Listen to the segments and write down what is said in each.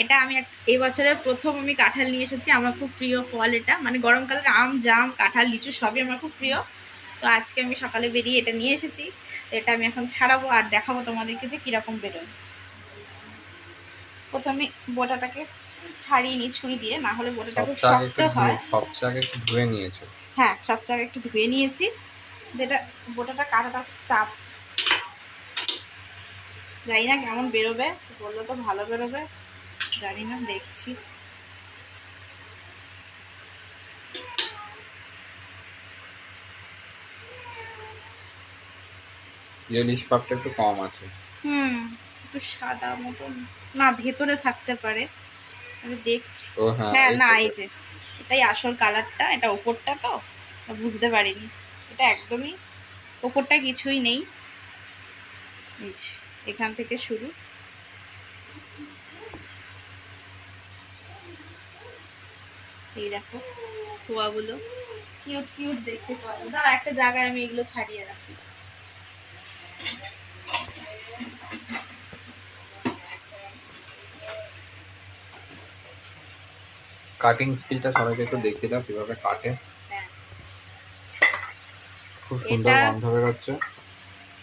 এটা আমি এই বছরের প্রথম আমি কাঁঠাল নিয়ে এসেছি। আমার খুব প্রিয় ফল এটা, মানে গরমকালের আম, জাম, কাঁঠাল, লিচু সবই আমার খুব প্রিয়। তো আজকে আমি সকালে বেরিয়ে এটা নিয়ে এসেছি। তো এটা আমি এখন ছাড়াবো আর দেখাবো তোমাদেরকে যে কীরকম বেরোয়। প্রথমে বোটাটাকে ছাড়িয়ে নিই ছুরি দিয়ে, না হলে বোটাটা খুব শক্ত হয়। সবচেয়ে আগে একটু ধুয়ে নিয়েছো? হ্যাঁ, সবচেয়ে আগে একটু ধুয়ে নিয়েছি। যেটা বোটাটা কাটাটা চাপ, জানি না কেমন বেরোবে, বললো তো ভালো বেরোবে, জানি না, দেখছি। ইলিশ ভাবটা একটু কম আছে। একটু সাদা মতন, না ভেতরে থাকতে পারে, আমি দেখছি। ও হ্যাঁ, হ্যাঁ, এই না তো এই যে এটাই আসল কালারটা, এটা ওপরটা তো বুঝতে পারিনি। এটা একদমই ওপরটা কিছুই নেই, এই যে এখান থেকে শুরু। এই দেখো খোয়াগুলো কিউট কিউট দেখতে পাবো। দাঁড়া, একটা জায়গায় আমি এগুলো ছাড়িয়ে রাখি। কাটিং স্কিলটা সবাইকে একটু দেখিয়ে দাও কিভাবে কাটে। খুব সুন্দর গন্ধ বেরোচ্ছে।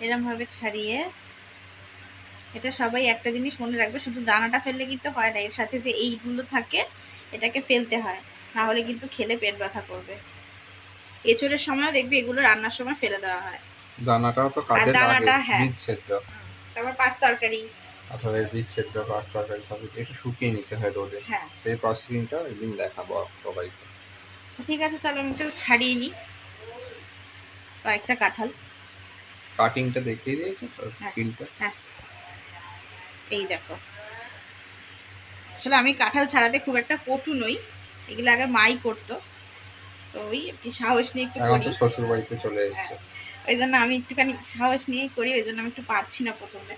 এরম ভাবে ছাড়িয়ে, এটা সবাই একটা জিনিস মনে রাখবে, শুধু দানাটা ফেললে কিন্তু হয় না, এর সাথে যে এইগুলো থাকে এটাকে ফেলতে হয়, না হলে কিন্তু খেলে পেট ব্যথা করবে। এঁচড়ের সময়ও দেখবে এগুলো রান্নার সময় ফেলে দেওয়া হয়। দানাটাও তো কাজে লাগে। হ্যাঁ, বীজ সেদ্ধ, তারপর পাঁচ তরকারি, আসলে বীজ সেদ্ধ, পাঁচ তরকারি সব একটু শুকিয়ে নিতে হয় রোদে। হ্যাঁ, সেই প্রসেসিংটা একদিন দেখাবো সবাইকে। ঠিক আছে, চলো আমি একটু ছাড়িয়ে নিই কয়েকটা কাঁঠাল। কাটিংটা দেখিয়ে দিয়েছো তো, স্কিলটা? হ্যাঁ, এই দেখো। আসলে আমি কাঁঠাল ছাড়াতে খুব একটা পটু নই, এগুলো আগে মাই করতো, তো ওই একটু সাহস নিয়ে একটু এখন করি। তো শ্বশুর বাড়িতে চলে এসছে। ওই জন্য আমি একটুখানি সাহস নিয়েই করি, ওই জন্য আমি একটু পারছি না প্রথমে,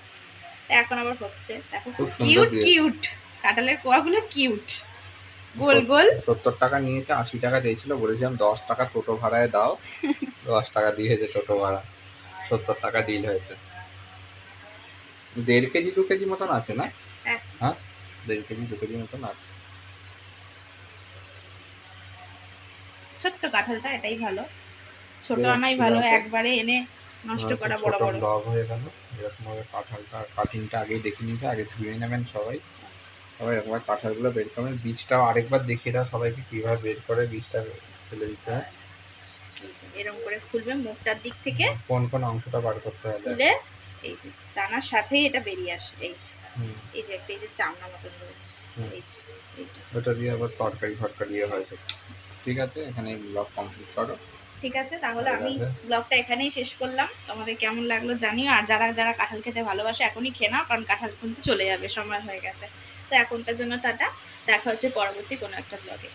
এখন আবার হচ্ছে। দেখো খুব খুব সুন্দর কিউট দিয়েছে। কিউট কাঁঠালের কোয়াগুলো, কিউট গোল গোল। 70 টাকা নিয়েছে, 80 টাকা দিয়েছিল, বলেছিলাম 10 টাকা টোটো ভাড়ায় দাও, 10 টাকা দিয়েছে টোটো ভাড়া, 70 টাকা ডিল হয়েছে। 1.5 কেজি 2 কেজি মতন আছে না? হ্যাঁ, 1.5 কেজি 2 কেজি মতন আছে। ছোট্ট কাঁঠালটা, এটাই ভালো, ছোট আনাই ভালো, একবারে এনে নষ্ট করা বড় ছোট বড়। ব্লগ হয়ে গেল। এরকম ভাবে কাঁঠালটা কাটিংটা আগে দেখে নিয়েছে, আগে ধুয়ে নেবেন সবাই। সবাই একবার কাঁঠালগুলো বের করবেন, বীজটাও আরেকবার দেখিয়ে দাও সবাইকে কিভাবে বের করে বীজটা ফেলে দিতে হয়। এরকম করে খুলবে মুখটার দিক থেকে, কোন কোন অংশটা বার করতে হয় খুলে এই যে দানার সাথেই এটা বেরিয়ে আসে, এই যে এই যে একটা এই যে চামড়া মতন রয়েছে, এই যে এইটা, ওটা দিয়ে আবার তরকারি ফরকারি হয়। ঠিক আছে, এখানে ব্লগ কমপ্লিট করো। ঠিক আছে, তাহলে আমি ব্লগটা এখানেই শেষ করলাম। তোমাদের কেমন লাগলো জানিও, আর যারা যারা কাঁঠাল খেতে ভালোবাসে এখনই খেয়ে নাও, কারণ কাঁঠাল কিন্তু চলে যাবে, সময় হয়ে গেছে। তো এখনকার জন্য টাটা, দেখা হচ্ছে পরবর্তী কোনো একটা ব্লগে।